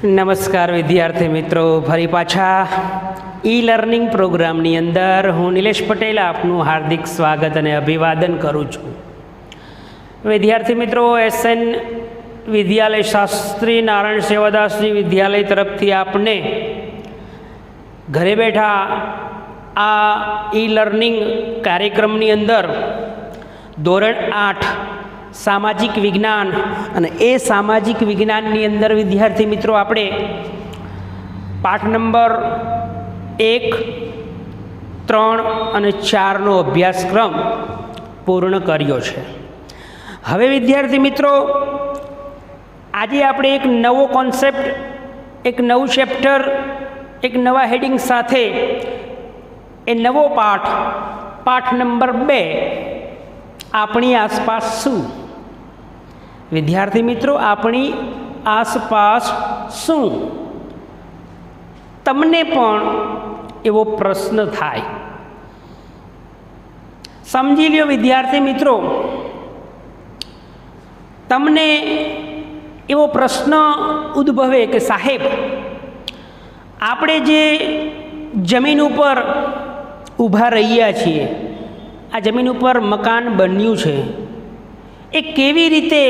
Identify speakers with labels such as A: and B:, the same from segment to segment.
A: નમસ્કાર વિદ્યાર્થી મિત્રો, ફરી પાછા ઈ લર્નિંગ પ્રોગ્રામની અંદર હું નિલેશ પટેલ આપનું હાર્દિક સ્વાગત અને અભિવાદન કરું છું. વિદ્યાર્થી મિત્રો, એસએન વિદ્યાલય શાસ્ત્રી નારાયણ સેવાદાસજી વિદ્યાલય તરફથી આપને ઘરે બેઠા આ ઈ લર્નિંગ કાર્યક્રમની અંદર ધોરણ 8 સામાજિક વિજ્ઞાન અને એ સામાજિક વિજ્ઞાનની અંદર વિદ્યાર્થી મિત્રો આપણે પાઠ નંબર 1, 3 અને 4નો અભ્યાસક્રમ પૂર્ણ કર્યો છે. હવે વિદ્યાર્થી મિત્રો, આજે આપણે એક નવો કોન્સેપ્ટ, એક નવું ચેપ્ટર, એક નવા હેડિંગ સાથે એ નવો પાઠ નંબર 2 આપણી આસપાસ શું. વિદ્યાર્થી મિત્રો, આપણી આસપાસ શું? તમને પણ એવો પ્રશ્ન થાય. સમજી લ્યો વિદ્યાર્થી મિત્રો, તમને એવો પ્રશ્ન ઉદ્ભવે કે સાહેબ, આપણે જે જમીન ઉપર ઊભા રહ્યા છીએ, આ જમીન ઉપર મકાન બન્યું છે, એ કેવી રીતે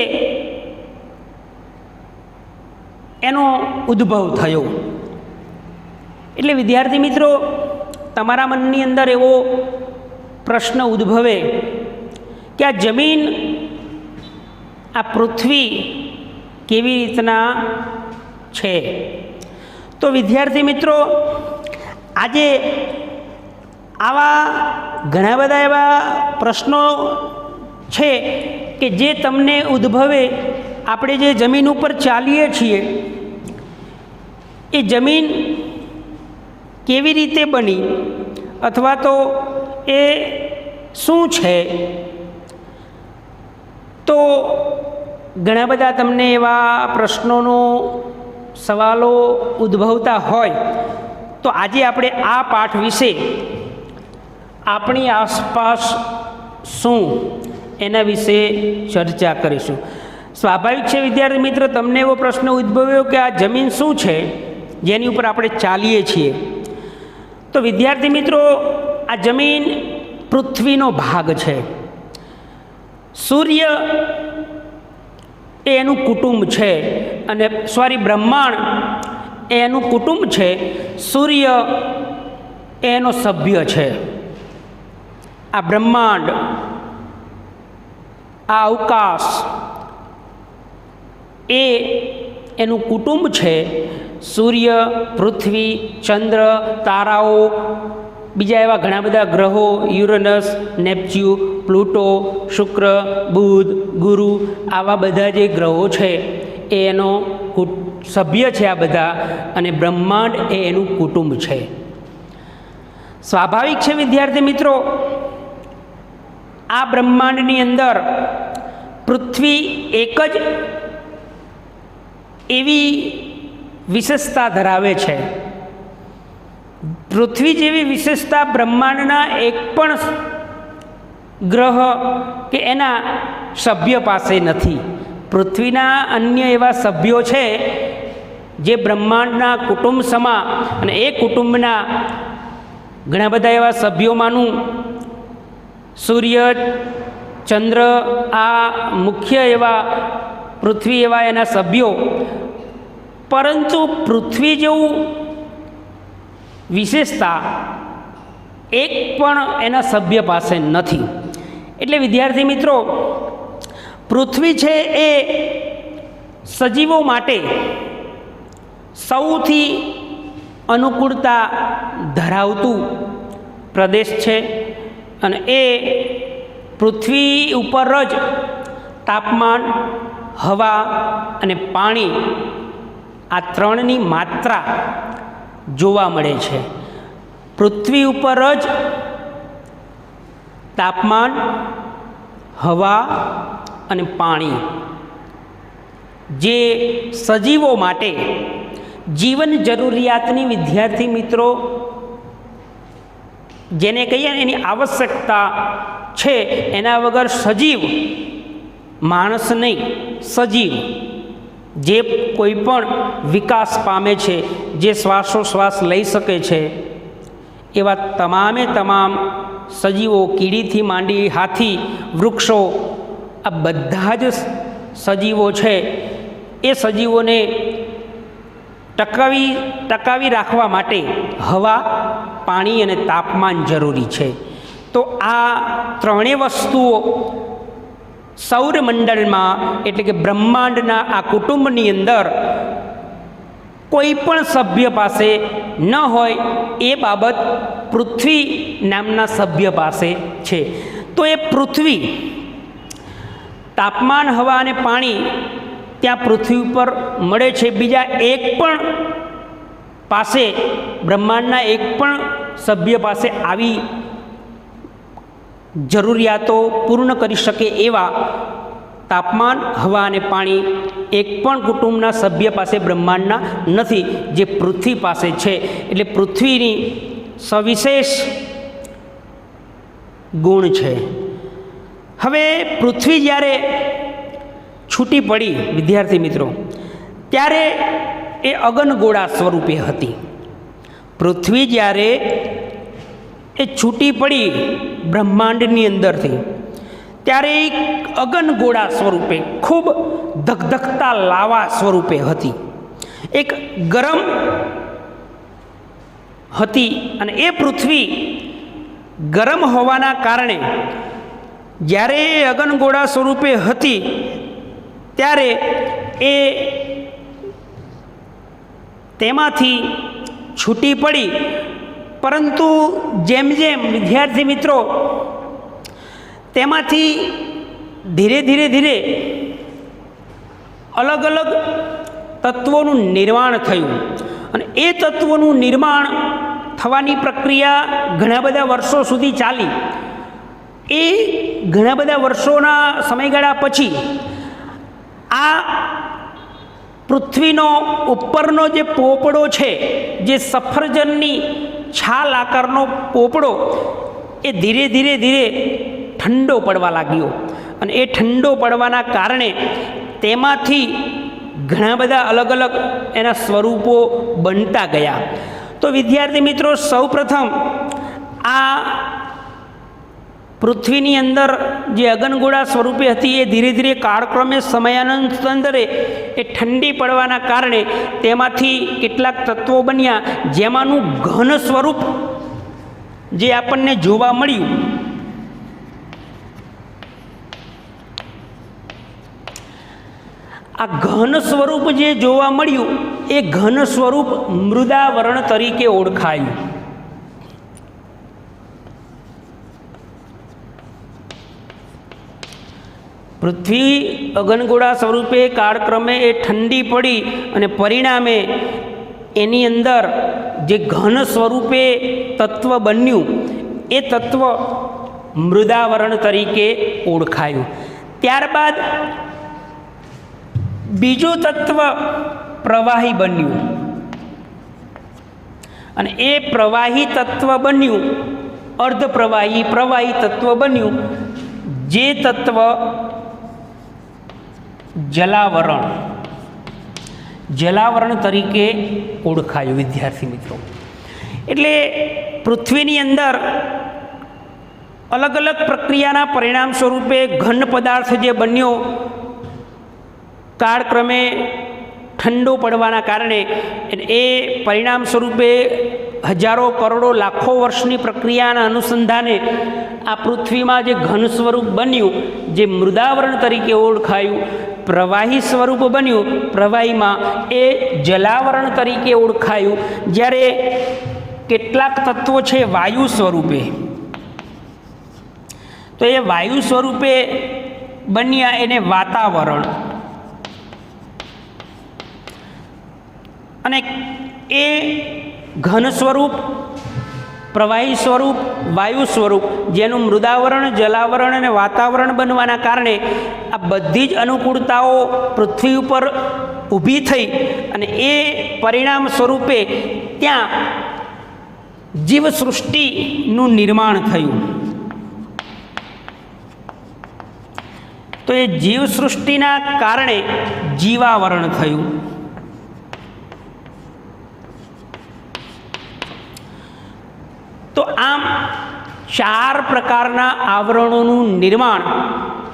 A: એનો ઉદ્ભવ થયો? એટલે વિદ્યાર્થી મિત્રો, તમારા મનની અંદર એવો પ્રશ્ન ઉદ્ભવે કે આ જમીન, આ પૃથ્વી કેવી રીતના છે. તો વિદ્યાર્થી મિત્રો, આજે આવા ઘણા બધા એવા પ્રશ્નો છે કે જે તમને ઉદ્ભવે. આપણે જે જમીન ઉપર ચાલીએ છીએ, એ જમીન કેવી રીતે બની, અથવા તો એ શું છે? તો ઘણા બધા તમને એવા પ્રશ્નોનો સવાલો ઉદ્ભવતા હોય, તો આજે આપણે આ પાઠ વિશે, આપણી આસપાસ શું, એના વિશે ચર્ચા કરીશું. સ્વાભાવિક છે વિદ્યાર્થી મિત્ર, તમને એવો પ્રશ્ન ઉદ્ભવ્યો કે આ જમીન શું છે જેની ઉપર આપણે ચાલીએ છીએ. તો વિદ્યાર્થી મિત્રો, આ જમીન પૃથ્વીનો ભાગ છે. સૂર્ય એ એનું કુટુંબ છે, અને બ્રહ્માંડ એ એનું કુટુંબ છે. સૂર્ય એ એનો સભ્ય છે. આ બ્રહ્માંડ, આ અવકાશ એ એનું કુટુંબ છે. સૂર્ય, પૃથ્વી, ચંદ્ર, તારાઓ, બીજા એવા ઘણા બધા ગ્રહો, યુરેનસ, નેપચ્યુન, પ્લુટો, શુક્ર, બુધ, ગુરુ, આવા બધા જે ગ્રહો છે એ એનો સભ્ય છે આ બધા, અને બ્રહ્માંડ એ એનું કુટુંબ છે. સ્વાભાવિક છે વિદ્યાર્થી મિત્રો, આ બ્રહ્માંડની અંદર પૃથ્વી એક જ એવી વિશેષતા ધરાવે છે. પૃથ્વી જેવી વિશેષતા બ્રહ્માંડના એક પણ ગ્રહ કે એના સભ્ય પાસે નથી. પૃથ્વીના અન્ય એવા સભ્યો છે જે બ્રહ્માંડના કુટુંબ સમા, અને એ કુટુંબના ઘણા બધા એવા સભ્યોમાંનું સૂર્ય, ચંદ્ર, આ મુખ્ય એવા પૃથ્વી એવા એના સભ્યો. પરંતુ પૃથ્વી જેવું વિશેષતા એક પણ એના સભ્ય પાસે નથી. એટલે વિદ્યાર્થી મિત્રો, પૃથ્વી છે એ સજીવો માટે સૌથી અનુકૂળતા ધરાવતું પ્રદેશ છે, અને એ પૃથ્વી ઉપર જ તાપમાન, હવા અને પાણી, આ ત્રણની માત્રા જોવા મળે છે. પૃથ્વી ઉપર જ તાપમાન, હવા અને પાણી, જે સજીવો માટે જીવન જરૂરિયાતની, વિદ્યાર્થી મિત્રો, જેને કહીએ ને એની આવશ્યકતા છે, એના વગર સજીવ, માણસ નહીં, સજીવ જે કોઈ પણ વિકાસ પામે છે, જે શ્વાસોશ્વાસ લઈ શકે છે, એવા તમામે તમામ સજીવો, કીડીથી માંડી હાથી, વૃક્ષો, આ બધા જ સજીવો છે એ સજીવોને ટકાવી રાખવા માટે હવા, પાણી અને તાપમાન જરૂરી છે. તો આ ત્રણેય વસ્તુઓ સૌરમંડળમાં એટલે કે બ્રહ્માંડના આ કુટુંબની અંદર કોઈ પણ સભ્ય પાસે ન હોય એ બાબત પૃથ્વી નામના સભ્ય પાસે છે. તો એ પૃથ્વી, તાપમાન, હવા અને પાણી ત્યાં પૃથ્વી ઉપર મળે છે. બીજા એક પણ પાસે, બ્રહ્માંડના એક પણ સભ્ય પાસે આવી જરૂરિયાતો પૂર્ણ કરી શકે એવા તાપમાન, હવા અને પાણી એક પણ કુટુંબના સભ્ય પાસે બ્રહ્માંડના નથી, જે પૃથ્વી પાસે છે. એટલે પૃથ્વીની સવિશેષ ગુણ છે. હવે પૃથ્વી જ્યારે છૂટી પડી વિદ્યાર્થી મિત્રો, ત્યારે એ અગનગોળા સ્વરૂપે હતી. પૃથ્વી જ્યારે એ છૂટી પડી બ્રહ્માંડની અંદરથી, ત્યારે એક અગનગોળા સ્વરૂપે, ખૂબ ધગધગતા લાવા સ્વરૂપે હતી. એક ગરમ હતી અને એ પૃથ્વી ગરમ હોવાના કારણે જ્યારે એ અગનગોળા સ્વરૂપે હતી ત્યારે એ તેમાંથી છૂટી પડી. પરંતુ જેમ જેમ વિદ્યાર્થી મિત્રો તેમાંથી ધીરે ધીરે અલગ અલગ તત્વોનું નિર્માણ થયું અને એ તત્વોનું નિર્માણ થવાની પ્રક્રિયા ઘણા બધા વર્ષો સુધી ચાલી. એ ઘણા બધા વર્ષોના સમયગાળા પછી આ પૃથ્વીનો ઉપરનો જે પોપડો છે, જે સફરજનની છાલ આકારનો પોપડો, એ ધીરે ધીરે ઠંડો પડવા લાગ્યો અને એ ઠંડો પડવાના કારણે તેમાંથી ઘણા બધા અલગ અલગ એના સ્વરૂપો બનતા ગયા. તો વિદ્યાર્થી મિત્રો, સૌપ્રથમ આ પૃથ્વીની અંદર જે અગનગોળા સ્વરૂપે હતી એ ધીરે ધીરે કાળક્રમે સમયાંતરે એ ઠંડી પડવાના કારણે તેમાંથી કેટલાક તત્વો બન્યા, જેમાંનું ઘન સ્વરૂપ જે આપણને જોવા મળ્યું, આ ઘન સ્વરૂપ જે જોવા મળ્યું એ ઘન સ્વરૂપ મૃદાવરણ તરીકે ઓળખાયું. પૃથ્વી અગનગોળા સ્વરૂપે કાળક્રમે એ ઠંડી પડી અને પરિણામે એની અંદર જે ઘન સ્વરૂપે તત્વ બન્યું એ તત્વ મૃદાવરણ તરીકે ઓળખાયું. ત્યારબાદ બીજું તત્વ પ્રવાહી બન્યું અને એ પ્રવાહી તત્વ બન્યું અર્ધ પ્રવાહી, પ્રવાહી તત્વ બન્યું, જે તત્વ જલાવરણ તરીકે ઓળખાયું. વિદ્યાર્થી મિત્રો, એટલે પૃથ્વીની અંદર અલગ અલગ પ્રક્રિયાના પરિણામ સ્વરૂપે ઘન પદાર્થ જે બન્યો કાળક્રમે ઠંડો પડવાના કારણે, એ પરિણામ સ્વરૂપે હજારો, કરોડો, લાખો વર્ષની પ્રક્રિયાના અનુસંધાને આ પૃથ્વીમાં જે ઘન સ્વરૂપ બન્યું, જે મૃદાવરણ તરીકે ઓળખાયું, પ્રવાહી સ્વરૂપ બન્યું, પ્રવાહીમાં એ જલાવરણ તરીકે ઓળખાયું. જ્યારે કેટલાક તત્વો છે વાયુ સ્વરૂપે, તો એ વાયુ સ્વરૂપે બન્યા, એને વાતાવરણ. અને એ ઘન સ્વરૂપ, પ્રવાહી સ્વરૂપ, વાયુ સ્વરૂપ, જેનું મૃદાવરણ, જલાવરણ અને વાતાવરણ બનવાના કારણે આ બધી જ અનુકૂળતાઓ પૃથ્વી ઉપર ઊભી થઈ અને એ પરિણામ સ્વરૂપે ત્યાં જીવસૃષ્ટિનું નિર્માણ થયું. તો તો એ જીવસૃષ્ટિના કારણે જીવાવરણ થયું. તો આમ 4 પ્રકારના આવરણોનું નિર્માણ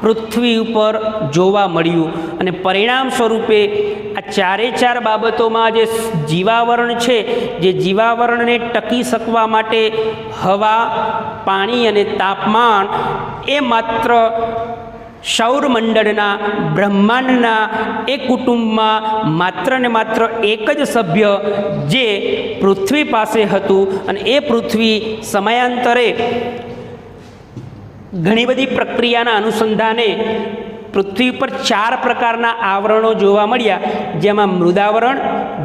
A: પૃથ્વી ઉપર જોવા મળ્યું અને પરિણામ સ્વરૂપે આ 4 બાબતોમાં જે જીવાવરણ છે, જે જીવાવરણને ટકી શકવા માટે હવા, પાણી અને તાપમાન એ માત્ર સૌરમંડળના બ્રહ્માંડના એક કુટુંબમાં માત્ર ને માત્ર એક જ સભ્ય જે પૃથ્વી પાસે હતું અને એ પૃથ્વી સમયાંતરે ઘણી બધી પ્રક્રિયાના અનુસંધાને પૃથ્વી પર 4 પ્રકારના આવરણો જોવા મળ્યા, જેમાં મૃદાવરણ,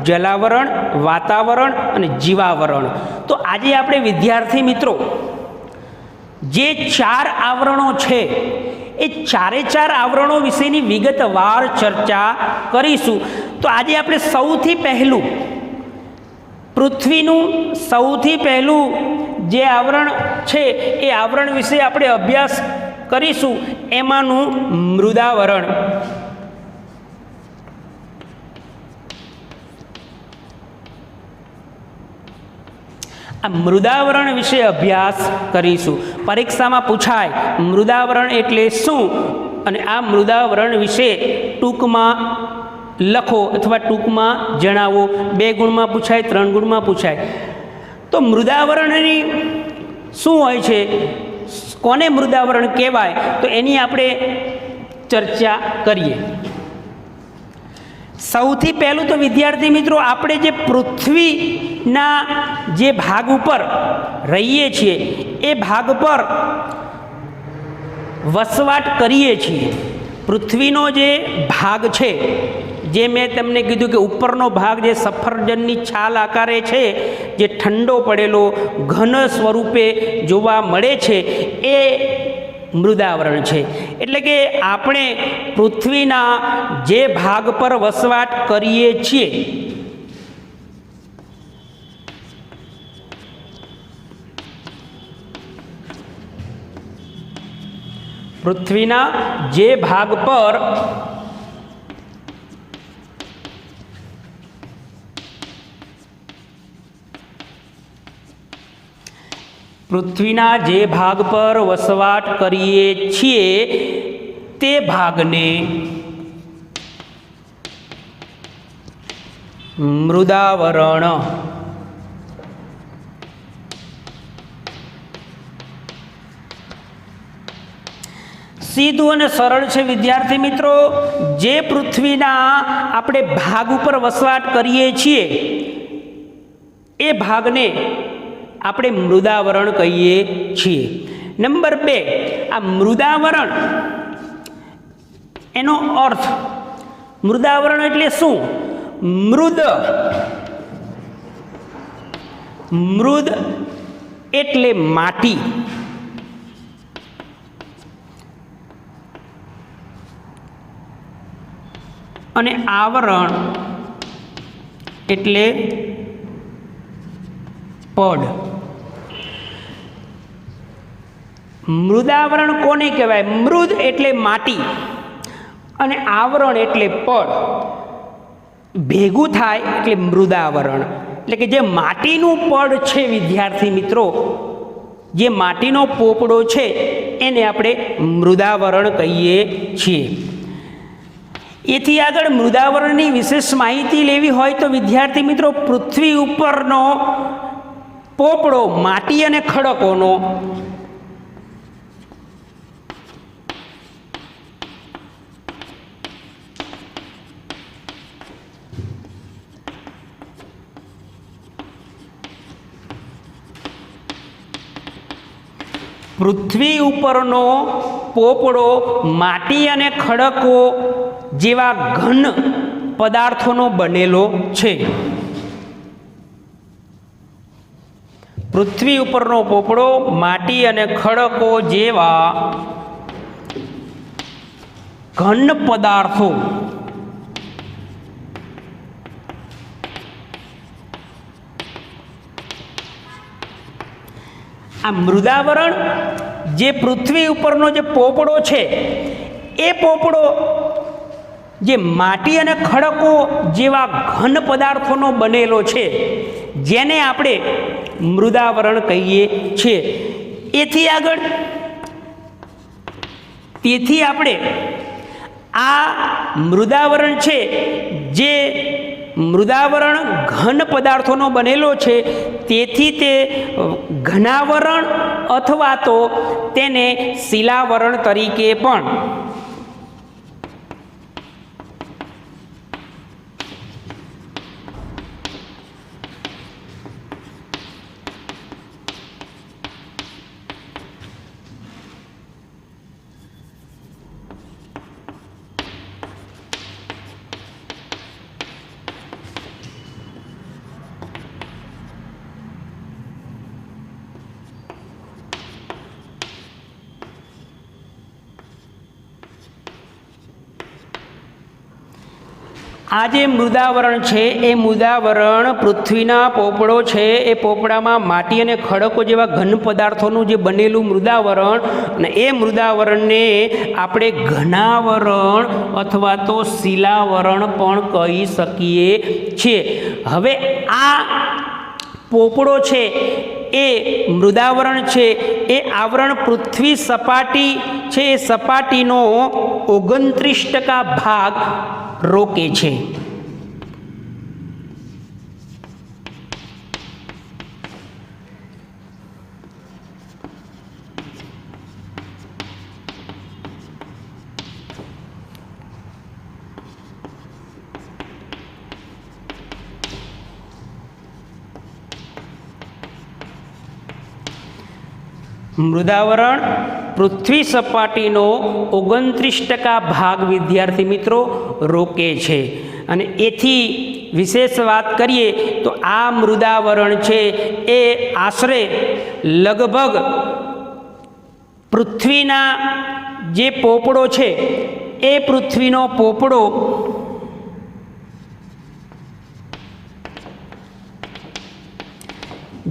A: જલાવરણ, વાતાવરણ અને જીવાવરણ. તો આજે આપણે વિદ્યાર્થી મિત્રો જે 4 આવરણો છે એ 4 આવરણો વિશેની વિગતવાર ચર્ચા કરીશું. તો આજે આપણે સૌથી પહેલું પૃથ્વીનું સૌથી પહેલું જે આવરણ છે એ આવરણ વિશે આપણે અભ્યાસ કરીશું, એમાંનું મૃદાવરણ. આ મૃદાવરણ વિશે અભ્યાસ કરીશું. પરીક્ષામાં પૂછાય મૃદાવરણ એટલે શું, અને આ મૃદાવરણ વિશે ટૂંકમાં લખો અથવા ટૂંકમાં જણાવો. 2 ગુણમાં પૂછાય, 3 ગુણમાં પૂછાય. તો મૃદાવરણની શું હોય છે, કોને મૃદાવરણ કહેવાય, તો એની આપણે ચર્ચા કરીએ. સૌથી પહેલું તો વિદ્યાર્થી મિત્રો આપણે જે પૃથ્વીના જે ભાગ ઉપર રહીએ છીએ એ ભાગ પર વસવાટ કરીએ છીએ. પૃથ્વીનો જે ભાગ છે, જે મેં તમને કીધું કે ઉપરનો ભાગ જે સફરજનની છાલ આકારે છે, જે ઠંડો પડેલો ઘન સ્વરૂપે જોવા મળે છે, એ મૃદાવરણ છે. એટલે કે આપણે પૃથ્વીના જે ભાગ પર વસવાટ કરીએ છીએ પૃથ્વીના જે ભાગ પર વસવાટ કરીએ છીએ તે ભાગને મૃદાવરણ. સીધું અને સરળ છે વિદ્યાર્થી મિત્રો. જે પૃથ્વીના આપણે ભાગ ઉપર વસવાટ કરીએ છીએ એ ભાગને આપણે મૃદાવરણ કહીએ છીએ. નંબર 2, આ મૃદાવરણ એનો અર્થ, મૃદાવરણ એટલે શું? મૃદ એટલે માટી, અને આવરણ એટલે પડ. મૃદાવરણ કોને કહેવાય? મૃદ એટલે માટી અને આવરણ એટલે પડ, ભેગું થાય એટલે મૃદાવરણ. એટલે કે જે માટીનું પડ છે વિદ્યાર્થી મિત્રો, જે માટીનો પોપડો છે એને આપણે મૃદાવરણ કહીએ છીએ. એથી આગળ મૃદાવરણની વિશેષ માહિતી લેવી હોય તો વિદ્યાર્થી મિત્રો પૃથ્વી ઉપરનો પોપડો માટી અને ખડકોનો પૃથ્વી ઉપરનો પોપડો માટી અને ખડકો જેવા ઘન પદાર્થોનો બનેલો છે. પૃથ્વી ઉપરનો પોપડો માટી અને ખડકો જેવા ઘન પદાર્થો આ મૃદાવરણ જે પૃથ્વી ઉપરનો જે પોપડો છે એ પોપડો જે માટી અને ખડકો જેવા ઘન પદાર્થોનો બનેલો છે, જેને આપણે મૃદાવરણ કહીએ છીએ. તેથી આપણે આ મૃદાવરણ છે, જે મૃદાવરણ ઘન પદાર્થોનો બનેલો છે, તેથી તે ઘનાવરણ અથવા તો તેને શિલાવરણ તરીકે પણ આ જે મૃદાવરણ છે એ મૃદાવરણ પૃથ્વીના પોપડો છે, એ પોપડામાં માટી અને ખડકો જેવા ઘન પદાર્થોનું જે બનેલું મૃદાવરણ, અને એ મૃદાવરણને આપણે ઘનાવરણ અથવા તો શિલાવરણ પણ કહી શકીએ છીએ. હવે આ પોપડો છે એ મૃદાવરણ છે, એ આવરણ પૃથ્વી સપાટી છે, એ સપાટીનો 29% ભાગ રોકે છે. મૃદાવરણ પૃથ્વી સપાટીનો 29% ભાગ વિદ્યાર્થી મિત્રો રોકે છે. અને એથી વિશેષ વાત કરીએ તો આ મૃદાવરણ છે એ આશરે લગભગ પૃથ્વીના જે પોપડો છે એ પૃથ્વીનો પોપડો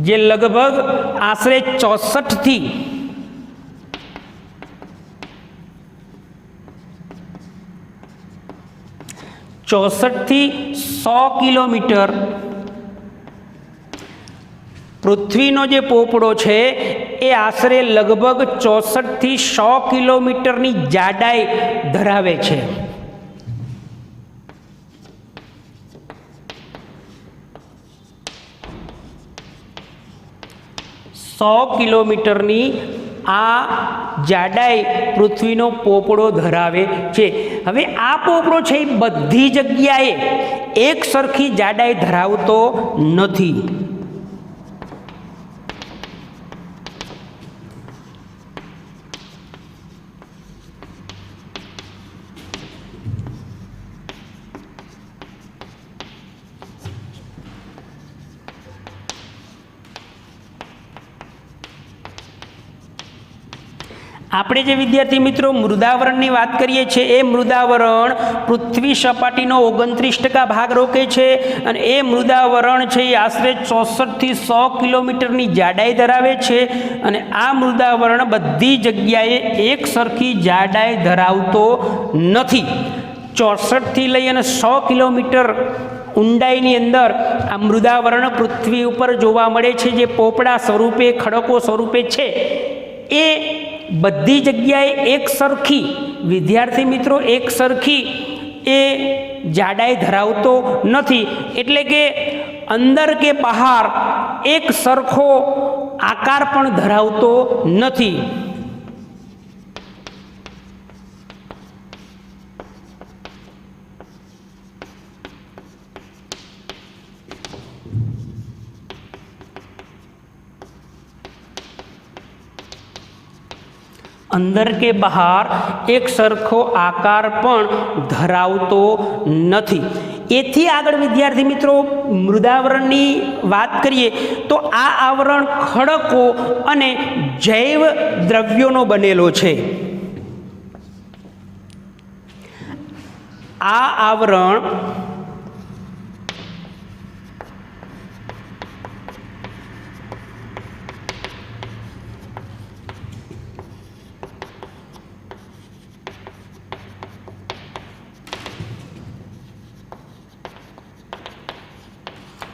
A: જે લગભગ આશરે 64 થી 100 કિલોમીટર પૃથ્વીનો જે પોપડો છે એ આશરે લગભગ 64 થી 100 કિલોમીટરની જાડાઈ ધરાવે છે. 100 કિલોમીટરની આ જાડાઈ પૃથ્વીનો પોપડો ધરાવે છે. હવે આ પોપડો છે એ બધી જગ્યાએ એક સરખી જાડાઈ ધરાવતો નથી. આપણે જે વિદ્યાર્થી મિત્રો મૃદાવરણની વાત કરીએ છીએ એ મૃદાવરણ પૃથ્વી સપાટીનો 29% ભાગ રોકે છે અને એ મૃદાવરણ છે એ આશરે 64 થી 100 કિલોમીટરની જાડાઈ ધરાવે છે અને આ મૃદાવરણ બધી જગ્યાએ એક સરખી જાડાઈ ધરાવતો નથી. 64 થી લઈ અને 100 કિલોમીટર ઊંડાઈની અંદર આ મૃદાવરણ પૃથ્વી ઉપર જોવા મળે છે. જે પોપડા સ્વરૂપે ખડકો સ્વરૂપે છે એ બધી જગ્યાએ એક સરખી વિદ્યાર્થી મિત્રો એક સરખી એ જાડાઈ ધરાવતો નથી. એટલે કે અંદર કે બહાર એક સરખો આકાર પણ ધરાવતો નથી. અંદર કે બહાર એક સરખો આકાર પણ ધરાવતો નથી. એથી આગળ વિદ્યાર્થી મિત્રો મૃદાવરણની વાત કરીએ તો આ આવરણ ખડકો અને જૈવ દ્રવ્યોનો બનેલો છે. આ આવરણ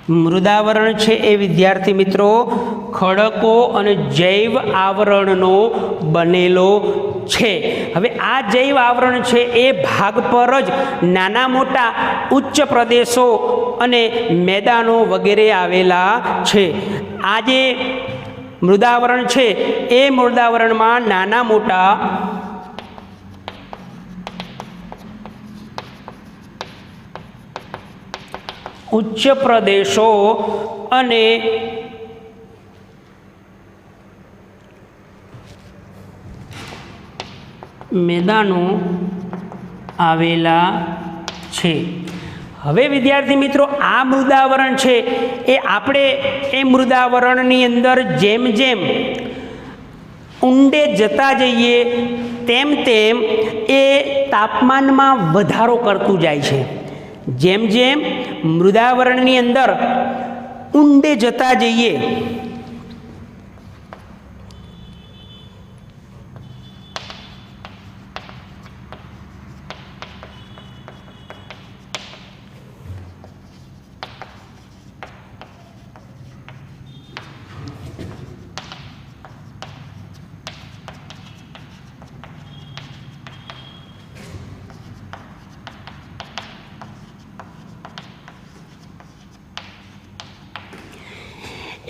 A: મૃદાવરણ છે એ વિદ્યાર્થી મિત્રો ખડકો અને જૈવ આવરણનો બનેલો છે. હવે આ જૈવ આવરણ છે એ ભાગ પર જ નાના મોટા ઉચ્ચ પ્રદેશો અને મેદાનો વગેરે આવેલા છે. આ જે મૃદાવરણ છે એ મૃદાવરણમાં નાના મોટા ઉચ્ચ પ્રદેશો અને મેદાનો આવેલા છે. હવે વિદ્યાર્થી મિત્રો આ મૃદાવરણ છે એ આપણે એ મૃદાવરણની અંદર જેમ જેમ ઊંડે જતા જઈએ તેમ તેમ એ તાપમાનમાં વધારો કરતું જાય છે. જેમ જેમ મૃદાવરણની અંદર ઊંડે જતા જઈએ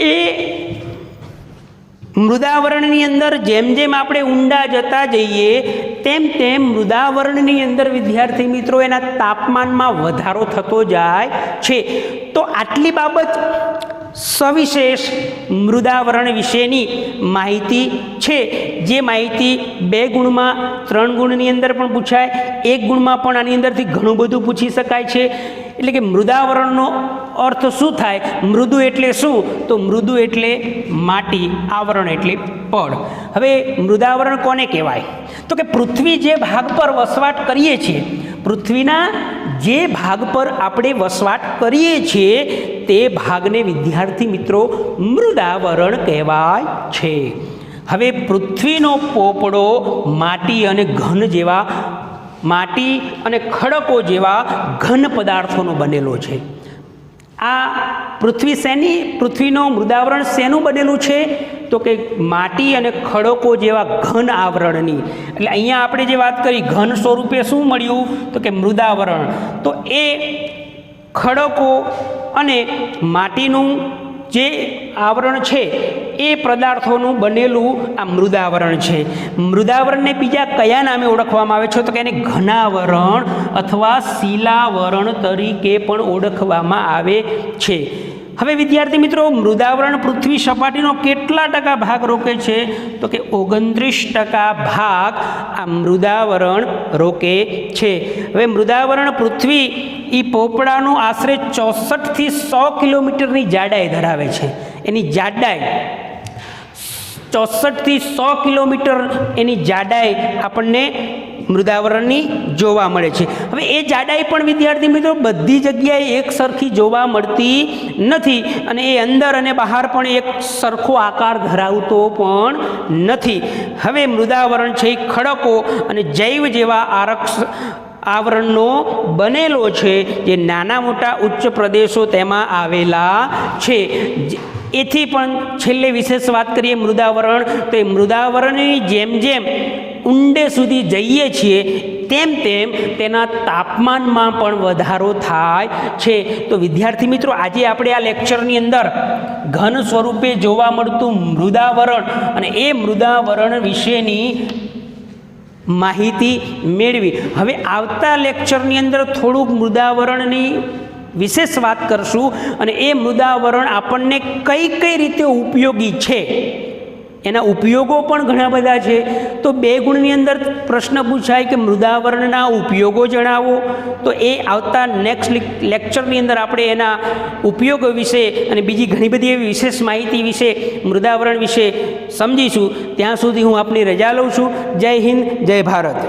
A: એ મૃદાવરણની અંદર જેમ જેમ આપણે ઊંડા જતા જઈએ તેમ તેમ મૃદાવરણની અંદર વિદ્યાર્થી મિત્રો એના તાપમાનમાં વધારો થતો જાય છે. તો આટલી બાબત સવિશેષ મૃદાવરણ વિશેની માહિતી છે, જે માહિતી 2 ગુણમાં 3 ગુણની અંદર પણ પૂછાય, 1 ગુણમાં પણ આની અંદરથી ઘણું બધું પૂછી શકાય છે. એટલે કે મૃદાવરણનો અર્થ શું થાય? મૃદુ એટલે શું? તો મૃદુ એટલે માટી, આવરણ એટલે પડ. હવે મૃદાવરણ કોને કહેવાય? તો કે પૃથ્વી જે ભાગ પર વસવાટ કરીએ છીએ, પૃથ્વીના જે ભાગ પર આપણે વસવાટ કરીએ છીએ તે ભાગને વિદ્યાર્થી મિત્રો મૃદાવરણ કહેવાય છે. હવે પૃથ્વીનો પોપડો માટી અને ઘન જેવા માટી અને ખડકો જેવા ઘન પદાર્થોનો બનેલો છે. આ પૃથ્વીનો મૃદાવરણ શેનું બનેલું છે? તો કે માટી અને ખડકો જેવા ઘન આવરણની. એટલે અહીંયા આપણે જે વાત કરી ઘન સ્વરૂપે શું મળ્યું? તો કે મૃદાવરણ. તો એ ખડકો અને માટીનું જે આવરણ છે એ પદાર્થોનું બનેલું આ મૃદાવરણ છે. મૃદાવરણને બીજા કયા નામે ઓળખવામાં આવે છે? તો કે એને ઘનાવરણ અથવા શિલાવરણ તરીકે પણ ઓળખવામાં આવે છે. હવે વિદ્યાર્થી મિત્રો મૃદાવરણ પૃથ્વી સપાટીનો કેટલા ટકા ભાગ રોકે છે? તો કે 29% ભાગ આ મૃદાવરણ રોકે છે. હવે મૃદાવરણ પૃથ્વી એ પોપડાનું આશરે 64 થી 100 કિલોમીટરની જાડાઈ ધરાવે છે. એની જાડાઈ 64 થી 100 કિલોમીટર એની જાડાઈ આપણને મૃદાવરણની જોવા મળે છે. હવે એ જાડાઈ પણ વિદ્યાર્થી મિત્રો બધી જગ્યાએ એક સરખી જોવા મળતી નથી અને એ અંદર અને બહાર પણ એક સરખો આકાર ધરાવતો પણ નથી. હવે મૃદાવરણ છે એ ખડકો અને જૈવ જેવા આવરણનો બનેલો છે, જે નાના મોટા ઉચ્ચ પ્રદેશો તેમાં આવેલા છે. એથી પણ છેલ્લે વિશેષ વાત કરીએ મૃદાવરણ, તો એ મૃદાવરણની જેમ જેમ ઊંડે સુધી જઈએ છીએ તેમ તેમ તેના તાપમાનમાં પણ વધારો થાય છે. તો વિદ્યાર્થી મિત્રો આજે આપણે આ લેક્ચરની અંદર ઘન સ્વરૂપે જોવા મળતું મૃદાવરણ અને એ મૃદાવરણ વિશેની માહિતી મેળવી. હવે આવતા લેક્ચરની અંદર થોડુંક મૃદાવરણની વિશેષ વાત કરશું અને એ મૃદાવરણ આપણને કઈ કઈ રીતે ઉપયોગી છે, એના ઉપયોગો પણ ઘણા બધા છે. તો 2 ગુણની અંદર પ્રશ્ન પૂછાય કે મૃદાવરણના ઉપયોગો જણાવો, તો એ આવતા નેક્સ્ટ લેક્ચરની અંદર આપણે એના ઉપયોગો વિશે અને બીજી ઘણી બધી એવી વિશેષ માહિતી વિશે મૃદાવરણ વિશે સમજીશું. ત્યાં સુધી હું આપની રજા લઉં છું. જય હિન્દ, જય ભારત.